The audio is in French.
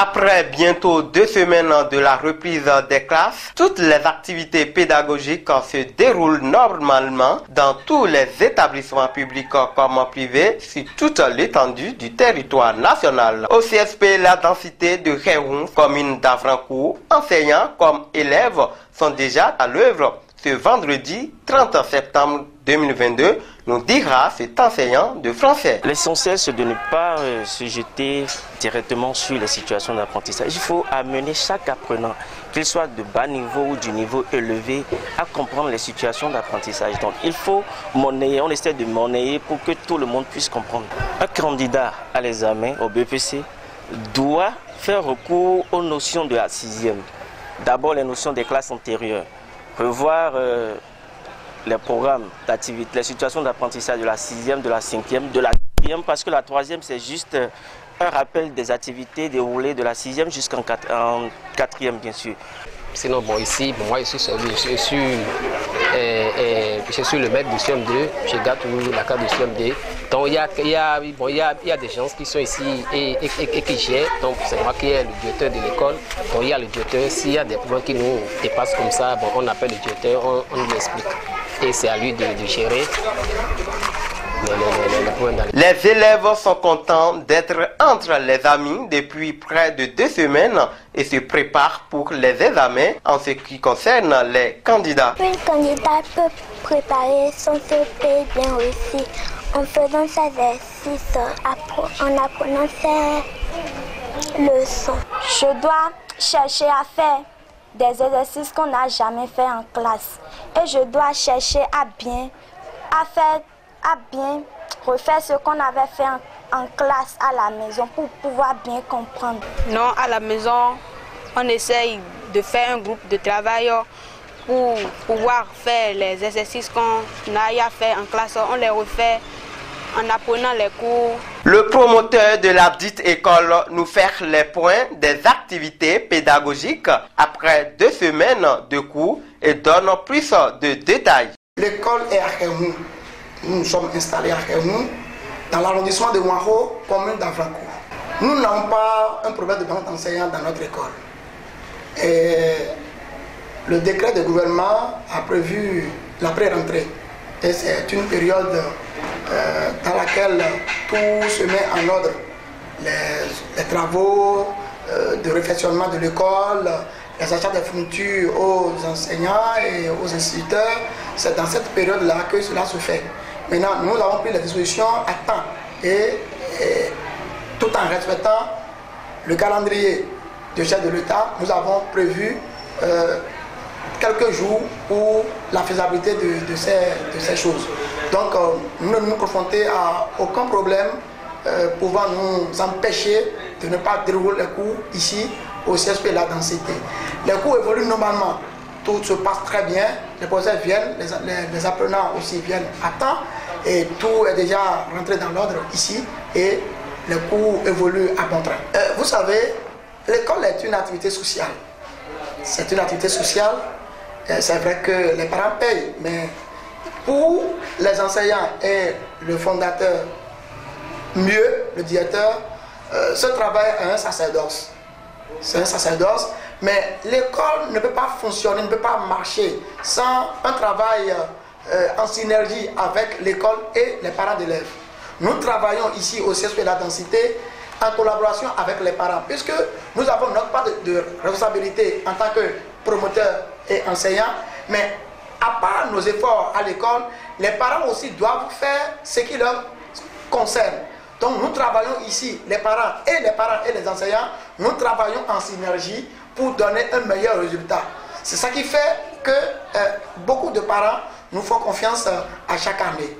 Après bientôt 2 semaines de la reprise des classes, toutes les activités pédagogiques se déroulent normalement dans tous les établissements publics comme privés sur toute l'étendue du territoire national. Au CSP, la densité de Khéroun, commune d'Avrancourt, enseignants comme élèves sont déjà à l'œuvre. Ce vendredi 30 septembre 2022, nous dira cet enseignant de français. L'essentiel, c'est de ne pas se jeter directement sur les situations d'apprentissage. Il faut amener chaque apprenant, qu'il soit de bas niveau ou du niveau élevé, à comprendre les situations d'apprentissage. Donc il faut monnayer, on essaie de monnayer pour que tout le monde puisse comprendre. Un candidat à l'examen au BPC doit faire recours aux notions de la 6e. D'abord les notions des classes antérieures, revoir les programmes d'activité, les situations d'apprentissage de la 6e, de la 5e, de la 4e, parce que la 3e, c'est juste un rappel des activités déroulées de la 6e jusqu'en 4e, bien sûr. Sinon, bon, ici, bon, moi, je suis le maître du CM2, je garde toujours la carte du CM2. Donc, il y a des gens qui sont ici et qui gèrent. Donc, c'est moi qui est le directeur de l'école. Donc, il y a le directeur. S'il y a des problèmes qui nous dépassent comme ça, bon, on appelle le directeur, on lui explique. Et c'est à lui de gérer. Les élèves sont contents d'être entre les amis depuis près de 2 semaines et se préparent pour les examens en ce qui concerne les candidats. Un candidat peut préparer son CP bien réussi en faisant ses exercices, en apprenant ses leçons. Je dois chercher à faire des exercices qu'on n'a jamais fait en classe et je dois chercher à bien refaire ce qu'on avait fait en classe à la maison pour pouvoir bien comprendre. Non, à la maison, on essaye de faire un groupe de travail pour pouvoir faire les exercices qu'on a à faire en classe. On les refait en apprenant les cours. Le promoteur de la dite école nous fait les points des activités pédagogiques après 2 semaines de cours et donne plus de détails. L'école est à Khéroun. Nous sommes installés à Khéroun, dans l'arrondissement de Ouaro, commune d'Avrancourt. Nous n'avons pas un problème de manque d'enseignants dans notre école. Et le décret du gouvernement a prévu la pré-rentrée. Et c'est une période dans laquelle tout se met en ordre. Les travaux de réfectionnement de l'école, les achats de fournitures aux enseignants et aux instituteurs, c'est dans cette période-là que cela se fait. Maintenant, nous avons pris les dispositions à temps et tout en respectant le calendrier du chef de l'État, nous avons prévu quelques jours pour la faisabilité de ces choses. Donc, nous ne nous confrontons à aucun problème pouvant nous empêcher de ne pas dérouler les cours ici au CSP La Densité. Les cours évoluent normalement, tout se passe très bien, les professeurs viennent, les apprenants aussi viennent à temps et tout est déjà rentré dans l'ordre ici et les cours évoluent à bon train. Vous savez, l'école est une activité sociale. C'est une activité sociale, c'est vrai que les parents payent, mais pour les enseignants et le fondateur, mieux, le directeur, ce travail est un sacerdoce. C'est un sacerdoce, mais l'école ne peut pas fonctionner, ne peut pas marcher sans un travail en synergie avec l'école et les parents d'élèves. Nous travaillons ici au CSP La Densité en collaboration avec les parents, puisque nous avons notre part de responsabilité en tant que promoteur et enseignant, mais à part nos efforts à l'école, les parents aussi doivent faire ce qui leur concerne. Donc nous travaillons ici, les parents et les enseignants, nous travaillons en synergie pour donner un meilleur résultat. C'est ça qui fait que beaucoup de parents nous font confiance à chaque année.